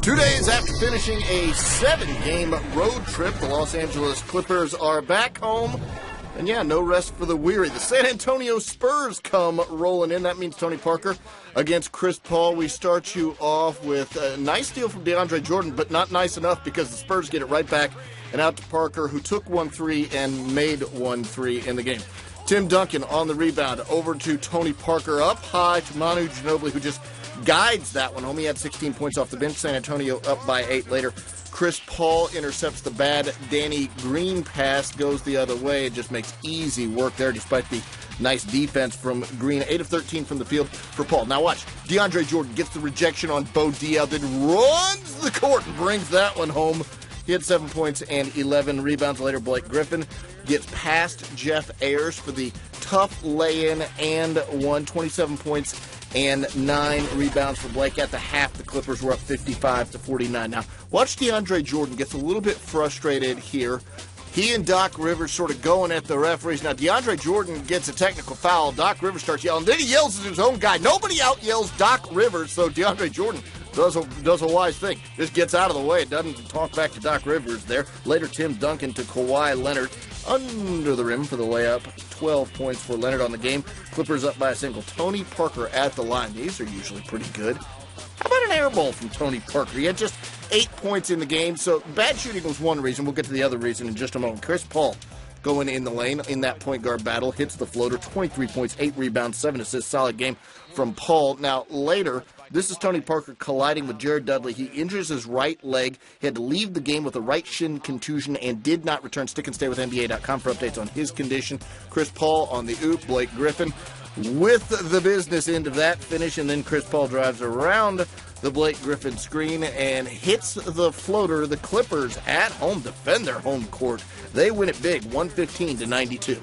2 days after finishing a 7-game road trip, the Los Angeles Clippers are back home. And yeah, no rest for the weary. The San Antonio Spurs come rolling in. That means Tony Parker against Chris Paul. We start you off with a nice steal from DeAndre Jordan, but not nice enough because the Spurs get it right back and out to Parker, who took 1 3 and made 1 3 in the game. Tim Duncan on the rebound over to Tony Parker, up high to Manu Ginobili, who just guides that one home. He had 16 points off the bench. San Antonio up by 8 later. Chris Paul intercepts the bad Danny Green pass, goes the other way. It just makes easy work there despite the nice defense from Green. 8 of 13 from the field for Paul. Now watch. DeAndre Jordan gets the rejection on Bo Diaw, then runs the court and brings that one home. He had 7 points and 11 rebounds. Later, Blake Griffin gets past Jeff Ayers for the tough lay-in and won. 27 points and 9 rebounds for Blake. At the half, the Clippers were up 55-49. Now, watch DeAndre Jordan gets a little bit frustrated here. He and Doc Rivers sort of going at the referees. Now, DeAndre Jordan gets a technical foul. Doc Rivers starts yelling. Then he yells at his own guy. Nobody out-yells Doc Rivers, so DeAndre Jordan does a wise thing. Just gets out of the way. Doesn't talk back to Doc Rivers there. Later, Tim Duncan to Kawhi Leonard under the rim for the layup. 12 points for Leonard on the game. Clippers up by a single. Tony Parker at the line. These are usually pretty good. How about an air ball from Tony Parker? He had just 8 points in the game, so bad shooting was one reason. We'll get to the other reason in just a moment. Chris Paul going in the lane in that point guard battle, hits the floater, 23 points, 8 rebounds, 7 assists, solid game from Paul. Now, later, this is Tony Parker colliding with Jared Dudley. He injures his right leg. He had to leave the game with a right shin contusion and did not return. Stick and stay with NBA.com for updates on his condition. Chris Paul on the oop. Blake Griffin with the business end of that finish, and then Chris Paul drives around the Blake Griffin screen and hits the floater. The Clippers at home defend their home court. They win it big, 115-92.